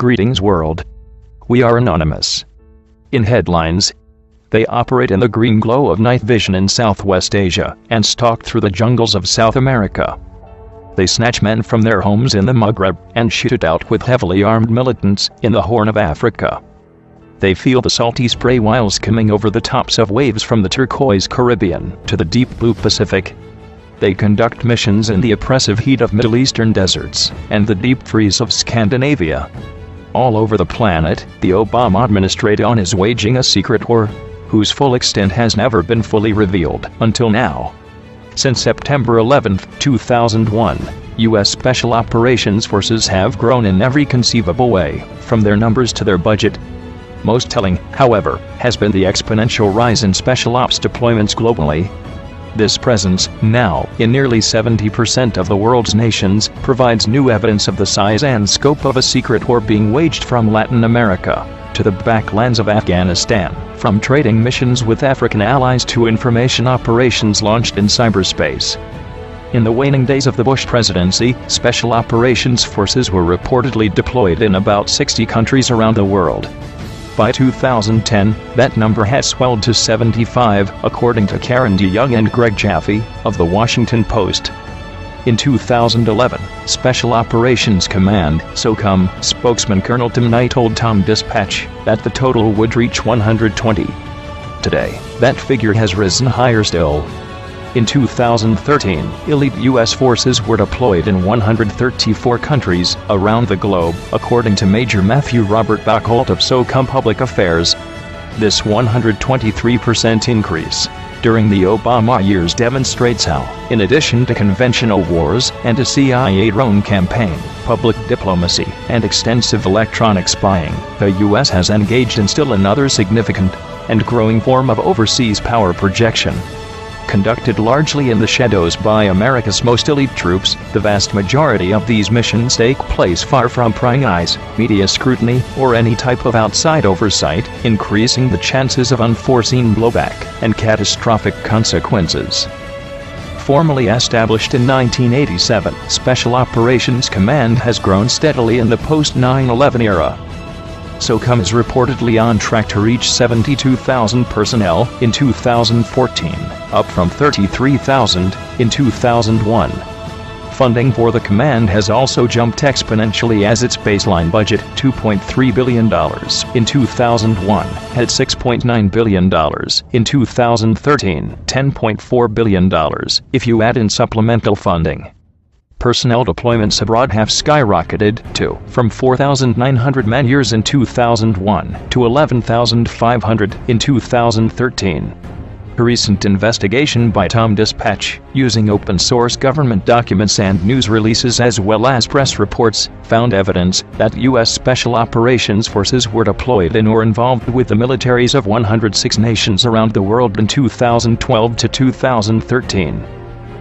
Greetings world. We are anonymous. In headlines, they operate in the green glow of night vision in Southwest Asia and stalk through the jungles of South America. They snatch men from their homes in the Maghreb and shoot it out with heavily armed militants in the Horn of Africa. They feel the salty spray while skimming over the tops of waves from the turquoise Caribbean to the deep blue Pacific. They conduct missions in the oppressive heat of Middle Eastern deserts and the deep freeze of Scandinavia. All over the planet, the Obama administration is waging a secret war, whose full extent has never been fully revealed until now. Since September 11, 2001, U.S. Special Operations Forces have grown in every conceivable way, from their numbers to their budget. Most telling, however, has been the exponential rise in special ops deployments globally. This presence, now in nearly 70% of the world's nations, provides new evidence of the size and scope of a secret war being waged from Latin America to the backlands of Afghanistan, from trading missions with African allies to information operations launched in cyberspace. In the waning days of the Bush presidency, Special Operations Forces were reportedly deployed in about 60 countries around the world. By 2010, that number has swelled to 75, according to Karen DeYoung and Greg Jaffe, of The Washington Post. In 2011, Special Operations Command (SOCOM) spokesman Colonel Tim Knight told Tom Dispatch that the total would reach 120. Today, that figure has risen higher still. In 2013, elite U.S. forces were deployed in 134 countries around the globe, according to Major Matthew Robert Buckholt of SOCOM Public Affairs. This 123% increase during the Obama years demonstrates how, in addition to conventional wars and a CIA drone campaign, public diplomacy, and extensive electronic spying, the U.S. has engaged in still another significant and growing form of overseas power projection. Conducted largely in the shadows by America's most elite troops, the vast majority of these missions take place far from prying eyes, media scrutiny, or any type of outside oversight, increasing the chances of unforeseen blowback and catastrophic consequences. Formally established in 1987, Special Operations Command has grown steadily in the post-9/11 era. SOCOM is reportedly on track to reach 72,000 personnel in 2014, up from 33,000 in 2001. Funding for the command has also jumped exponentially as its baseline budget, $2.3 billion in 2001, had $6.9 billion in 2013, $10.4 billion if you add in supplemental funding. Personnel deployments abroad have skyrocketed from 4,900 man-years in 2001 to 11,500 in 2013. A recent investigation by Tom Dispatch, using open-source government documents and news releases as well as press reports, found evidence that U.S. Special Operations Forces were deployed in or involved with the militaries of 106 nations around the world in 2012 to 2013.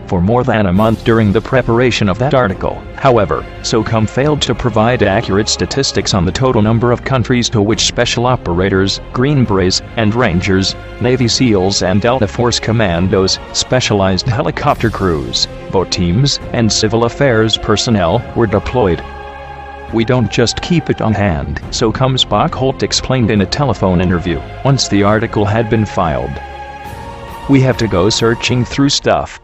For more than a month during the preparation of that article, however, SOCOM failed to provide accurate statistics on the total number of countries to which Special Operators, Green Berets, and Rangers, Navy SEALs and Delta Force Commandos, specialized helicopter crews, boat teams, and civil affairs personnel were deployed. We don't just keep it on hand, SOCOM's Buckholt explained in a telephone interview, once the article had been filed. We have to go searching through stuff.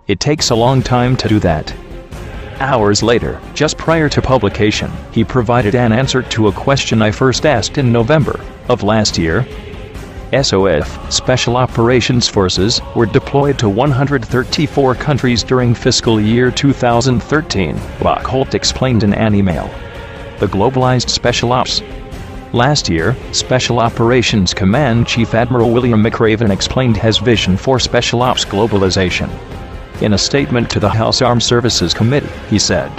It takes a long time to do that. Hours later, just prior to publication, he provided an answer to a question I first asked in November of last year. SOF, Special Operations Forces, were deployed to 134 countries during fiscal year 2013, Buckholt explained in an email. The globalized Special Ops. Last year, Special Operations Command Chief Admiral William McRaven explained his vision for Special Ops globalization. In a statement to the House Armed Services Committee, he said,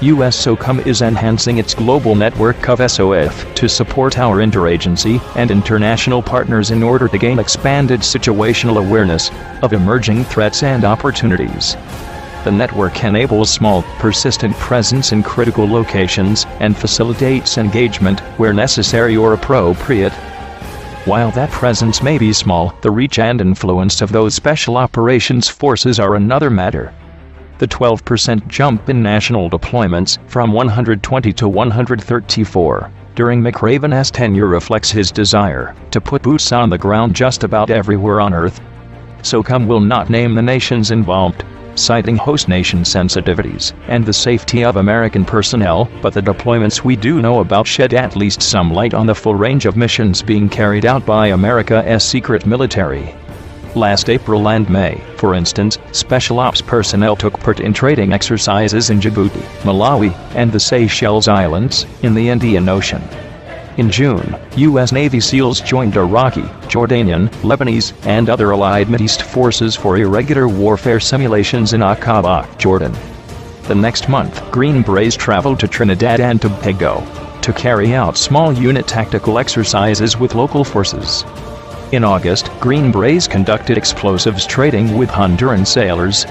U.S. SOCOM is enhancing its global network of SOF to support our interagency and international partners in order to gain expanded situational awareness of emerging threats and opportunities. The network enables small, persistent presence in critical locations and facilitates engagement where necessary or appropriate. While that presence may be small, the reach and influence of those Special Operations Forces are another matter. The 12% jump in national deployments, from 120 to 134, during McRaven's tenure reflects his desire to put boots on the ground just about everywhere on Earth. SOCOM will not name the nations involved, citing host nation sensitivities and the safety of American personnel, but the deployments we do know about shed at least some light on the full range of missions being carried out by America's secret military. Last April and May, for instance, Special Ops personnel took part in training exercises in Djibouti, Malawi, and the Seychelles Islands, in the Indian Ocean. In June, U.S. Navy SEALs joined Iraqi, Jordanian, Lebanese, and other allied Mideast forces for irregular warfare simulations in Aqaba, Jordan. The next month, Green Berets traveled to Trinidad and Tobago to carry out small unit tactical exercises with local forces. In August, Green Berets conducted explosives training with Honduran sailors.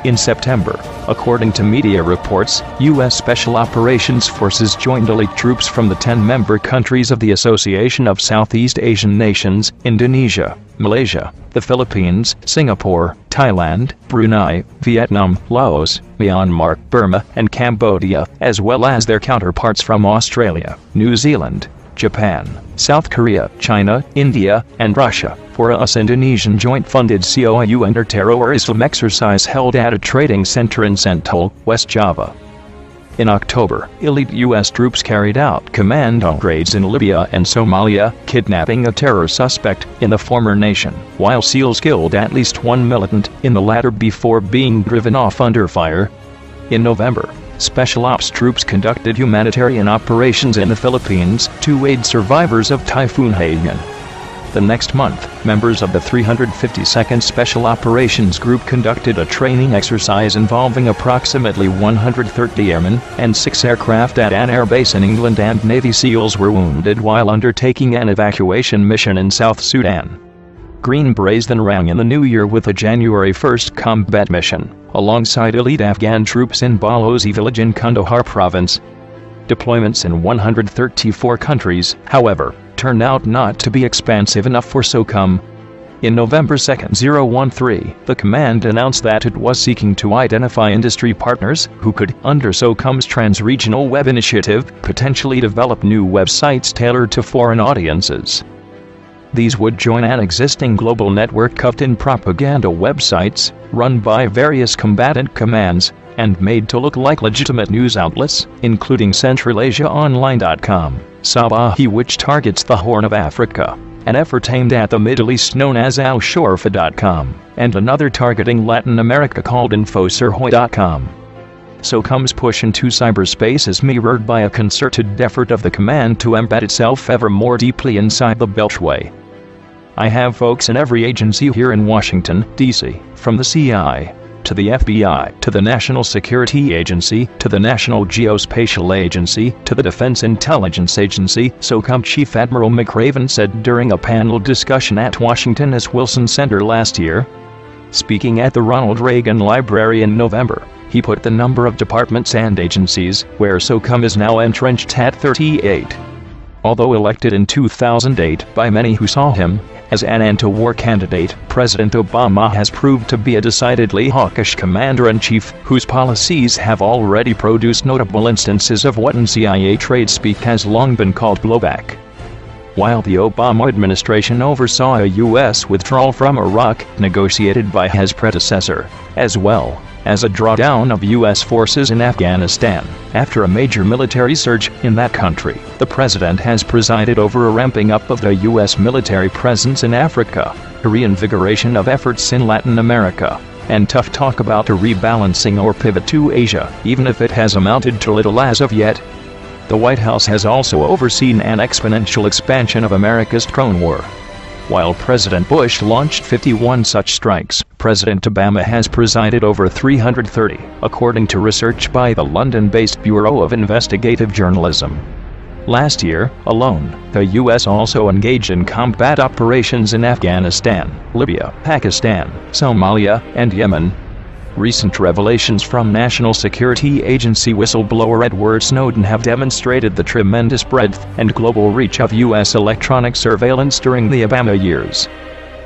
In September, according to media reports, U.S. Special Operations Forces joined elite troops from the 10-member countries of the Association of Southeast Asian Nations, Indonesia, Malaysia, the Philippines, Singapore, Thailand, Brunei, Vietnam, Laos, Myanmar, Burma, and Cambodia, as well as their counterparts from Australia, New Zealand, Japan, South Korea, China, India, and Russia, for a US-Indonesian joint-funded COIU counter-terrorism exercise held at a trading center in Sentul, West Java. In October, elite U.S. troops carried out commando raids in Libya and Somalia, kidnapping a terror suspect in the former nation, while SEALs killed at least one militant in the latter before being driven off under fire. In November, Special Ops troops conducted humanitarian operations in the Philippines to aid survivors of Typhoon Haiyan. The next month, members of the 352nd Special Operations Group conducted a training exercise involving approximately 130 airmen and 6 aircraft at an airbase in England, and Navy SEALs were wounded while undertaking an evacuation mission in South Sudan. Green Berets then rang in the new year with a January 1st combat mission, alongside elite Afghan troops in Balozi village in Kandahar province. Deployments in 134 countries, however, turned out not to be expansive enough for SOCOM. In November 2013, the command announced that it was seeking to identify industry partners who could, under SOCOM's Trans-Regional Web Initiative, potentially develop new websites tailored to foreign audiences. These would join an existing global network of propaganda websites, run by various combatant commands, and made to look like legitimate news outlets, including CentralAsiaOnline.com, Sabahi, which targets the Horn of Africa, an effort aimed at the Middle East known as Al-Shorfa.com, and another targeting Latin America called InfoSurhoy.com. SOCOM's push into cyberspace is mirrored by a concerted effort of the command to embed itself ever more deeply inside the Beltway. I have folks in every agency here in Washington, D.C., from the CIA, to the FBI, to the National Security Agency, to the National Geospatial Agency, to the Defense Intelligence Agency, SOCOM Chief Admiral McRaven said during a panel discussion at Washington's Wilson Center last year. Speaking at the Ronald Reagan Library in November, he put the number of departments and agencies where SOCOM is now entrenched at 38. Although elected in 2008 by many who saw him as an anti-war candidate, President Obama has proved to be a decidedly hawkish commander-in-chief whose policies have already produced notable instances of what in CIA trade speak has long been called blowback. While the Obama administration oversaw a U.S. withdrawal from Iraq, negotiated by his predecessor, as well as a drawdown of U.S. forces in Afghanistan, after a major military surge in that country, the president has presided over a ramping up of the U.S. military presence in Africa, a reinvigoration of efforts in Latin America, and tough talk about a rebalancing or pivot to Asia, even if it has amounted to little as of yet. The White House has also overseen an exponential expansion of America's drone war. While President Bush launched 51 such strikes, President Obama has presided over 330, according to research by the London-based Bureau of Investigative Journalism. Last year, alone, the U.S. also engaged in combat operations in Afghanistan, Libya, Pakistan, Somalia, and Yemen. Recent revelations from National Security Agency whistleblower Edward Snowden have demonstrated the tremendous breadth and global reach of U.S. electronic surveillance during the Obama years.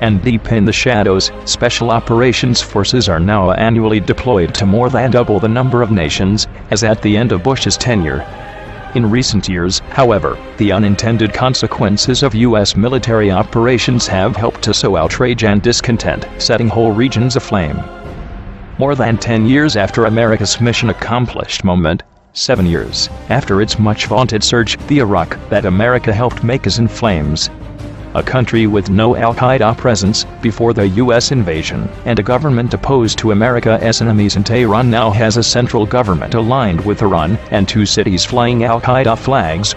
and deep in the shadows, Special Operations Forces are now annually deployed to more than double the number of nations, as at the end of Bush's tenure. In recent years, however, the unintended consequences of U.S. military operations have helped to sow outrage and discontent, setting whole regions aflame. More than 10 years after America's mission accomplished moment, 7 years after its much vaunted surge, the Iraq that America helped make is in flames. A country with no al-Qaeda presence before the U.S. invasion, and a government opposed to America's enemies in Tehran now has a central government aligned with Iran, and 2 cities flying al-Qaeda flags.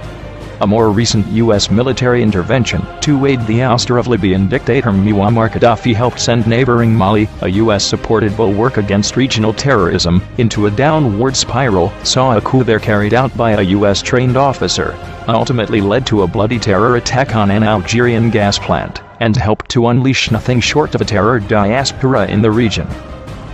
A more recent U.S. military intervention to aid the ouster of Libyan dictator Muammar Gaddafi helped send neighboring Mali, a U.S.-supported bulwark against regional terrorism, into a downward spiral, saw a coup there carried out by a U.S.-trained officer, ultimately led to a bloody terror attack on an Algerian gas plant, and helped to unleash nothing short of a terror diaspora in the region.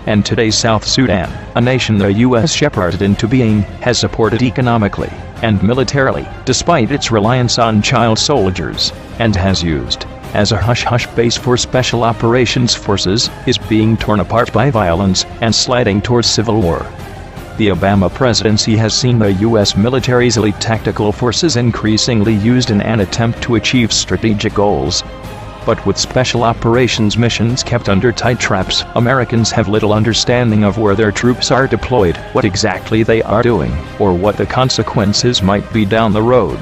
And today South Sudan, a nation the U.S. shepherded into being, has supported economically and militarily, despite its reliance on child soldiers, and has used as a hush-hush base for Special Operations Forces, is being torn apart by violence and sliding towards civil war. The Obama presidency has seen the U.S. military's elite tactical forces increasingly used in an attempt to achieve strategic goals. But with special operations missions kept under tight traps, Americans have little understanding of where their troops are deployed, what exactly they are doing, or what the consequences might be down the road.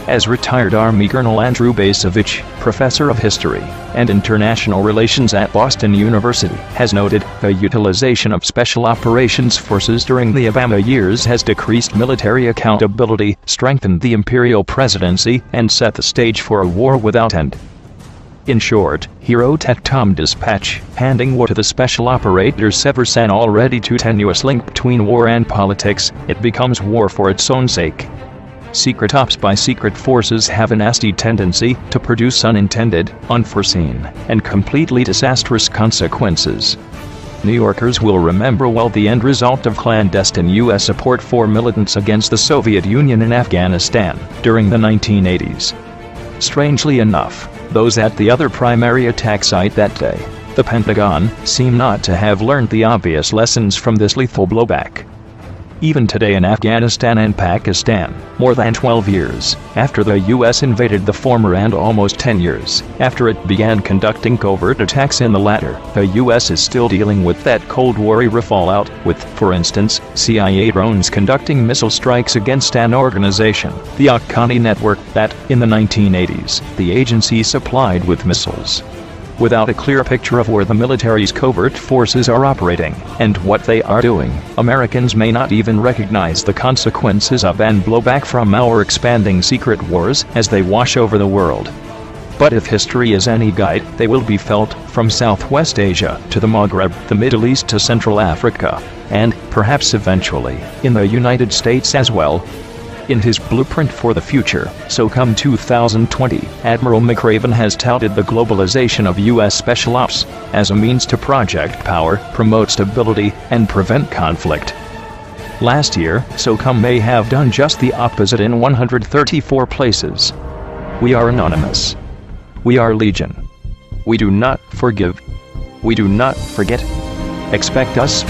As retired Army Colonel Andrew Bacevich, professor of history and international relations at Boston University, has noted, the utilization of special operations forces during the Obama years has decreased military accountability, strengthened the imperial presidency, and set the stage for a war without end. In short, he wrote at Tom Dispatch, handing war to the special operators severs an already too tenuous link between war and politics, it becomes war for its own sake. Secret ops by secret forces have a nasty tendency to produce unintended, unforeseen, and completely disastrous consequences. New Yorkers will remember well the end result of clandestine U.S. support for militants against the Soviet Union in Afghanistan during the 1980s. Strangely enough, those at the other primary attack site that day, the Pentagon, seem not to have learned the obvious lessons from this lethal blowback. Even today in Afghanistan and Pakistan, more than 12 years after the U.S. invaded the former and almost 10 years after it began conducting covert attacks in the latter, the U.S. is still dealing with that Cold War-era fallout, with, for instance, CIA drones conducting missile strikes against an organization, the Haqqani Network, that, in the 1980s, the agency supplied with missiles. Without a clear picture of where the military's covert forces are operating, and what they are doing, Americans may not even recognize the consequences of and blowback from our expanding secret wars as they wash over the world. But if history is any guide, they will be felt, from Southwest Asia to the Maghreb, the Middle East to Central Africa, and, perhaps eventually, in the United States as well. In his Blueprint for the Future, SOCOM 2020, Admiral McRaven has touted the globalization of U.S. Special Ops as a means to project power, promote stability, and prevent conflict. Last year, SOCOM may have done just the opposite in 134 places. We are anonymous. We are legion. We do not forgive. We do not forget. Expect us.